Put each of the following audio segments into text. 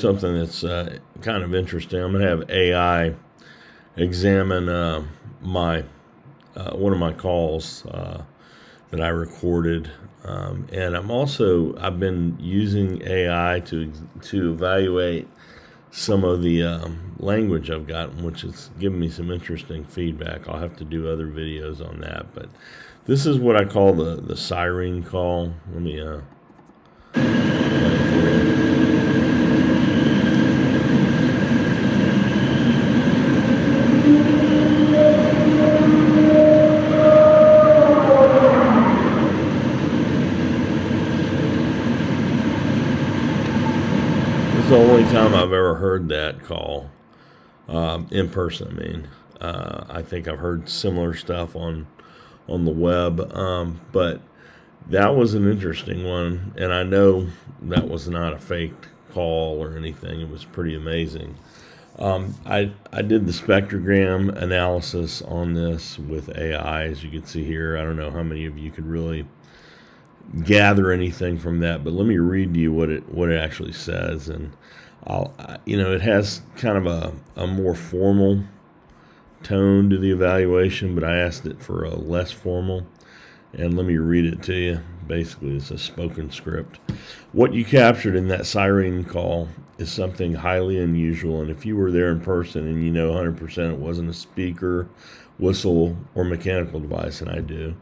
Something that's kind of interesting. I'm going to have AI examine my one of my calls that I recorded, and I've been using AI to evaluate some of the language I've gotten, which has given me some interesting feedback. I'll have to do other videos on that, but this is what I call the Sirene call. Let me play it for you. This is the only time I've ever heard that call in person. I mean, I think I've heard similar stuff on the web, but that was an interesting one, and I know that was not a fake call or anything. It was pretty amazing. I did the spectrogram analysis on this with AI, as you can see here. I don't know how many of you could really gather anything from that, but let me read to you what it actually says. And it has kind of a more formal tone to the evaluation, but I asked it for a less formal. And let me read it to you. Basically, it's a spoken script. What you captured in that siren call is something highly unusual, and if you were there in person and you know 100% it wasn't a speaker, whistle, or mechanical device, and I do,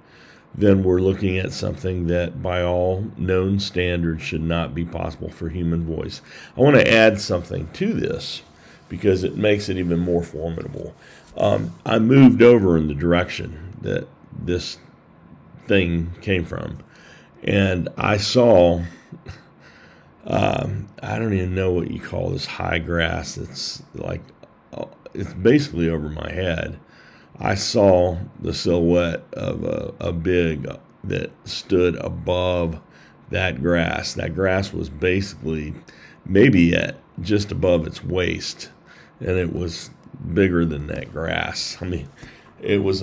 then we're looking at something that by all known standards should not be possible for human voice. I want to add something to this because it makes it even more formidable. I moved over in the direction that this thing came from, and I saw I don't even know what you call this high grass. It's like it's basically over my head. I saw the silhouette of a big that stood above that grass. That grass was basically maybe at just above its waist, and it was bigger than that grass. I mean, it was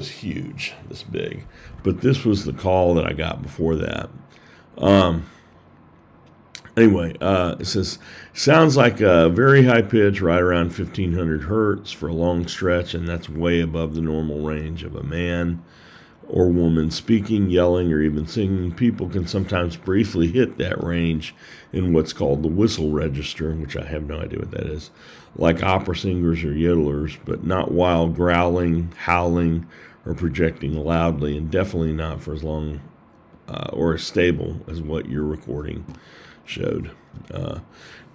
huge, this big. But this was the call that I got before that. Anyway, it says, sounds like a very high pitch, right around 1500 hertz for a long stretch, and that's way above the normal range of a man or woman speaking, yelling, or even singing. People can sometimes briefly hit that range in what's called the whistle register, which I have no idea what that is, like opera singers or yodelers, but not while growling, howling, or projecting loudly, and definitely not for as long or as stable as what your recording showed.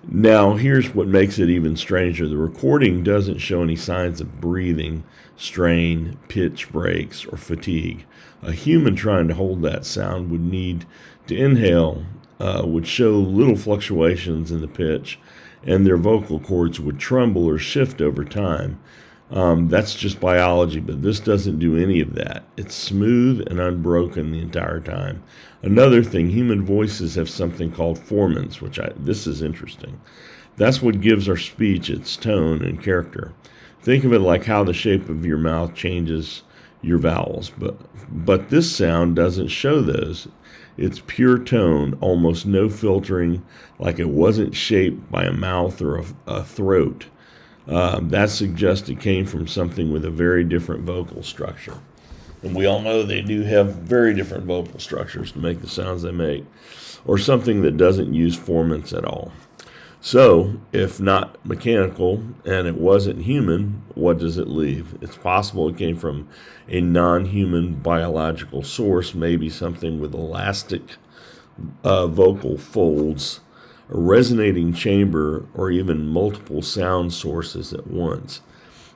Now, here's what makes it even stranger. The recording doesn't show any signs of breathing, strain, pitch breaks, or fatigue. A human trying to hold that sound would need to inhale, would show little fluctuations in the pitch, and their vocal cords would tremble or shift over time. That's just biology, but this doesn't do any of that. It's smooth and unbroken the entire time. Another thing, human voices have something called formants, this is interesting. That's what gives our speech its tone and character. Think of it like how the shape of your mouth changes your vowels, but this sound doesn't show those. It's pure tone, almost no filtering, like it wasn't shaped by a mouth or a throat. That suggests it came from something with a very different vocal structure. And we all know they do have very different vocal structures to make the sounds they make, or something that doesn't use formants at all. So, if not mechanical and it wasn't human, what does it leave? It's possible it came from a non-human biological source, maybe something with elastic vocal folds, a resonating chamber, or even multiple sound sources at once.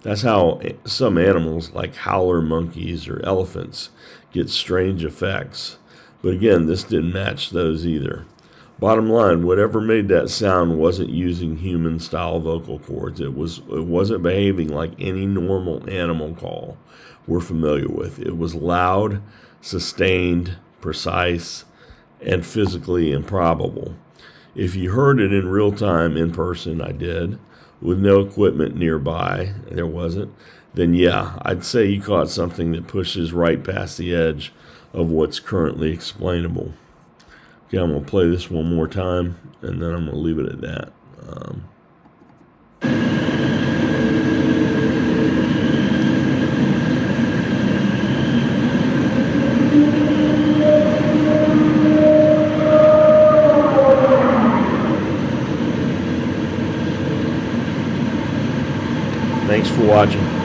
That's how some animals, like howler monkeys or elephants, get strange effects. But again, this didn't match those either. Bottom line, whatever made that sound wasn't using human-style vocal cords. It wasn't behaving like any normal animal call we're familiar with. It was loud, sustained, precise, and physically improbable. If you heard it in real time in person, I did, with no equipment nearby, there wasn't, then yeah, I'd say you caught something that pushes right past the edge of what's currently explainable. Okay, I'm going to play this one more time, and then I'm going to leave it at that. Thanks for watching.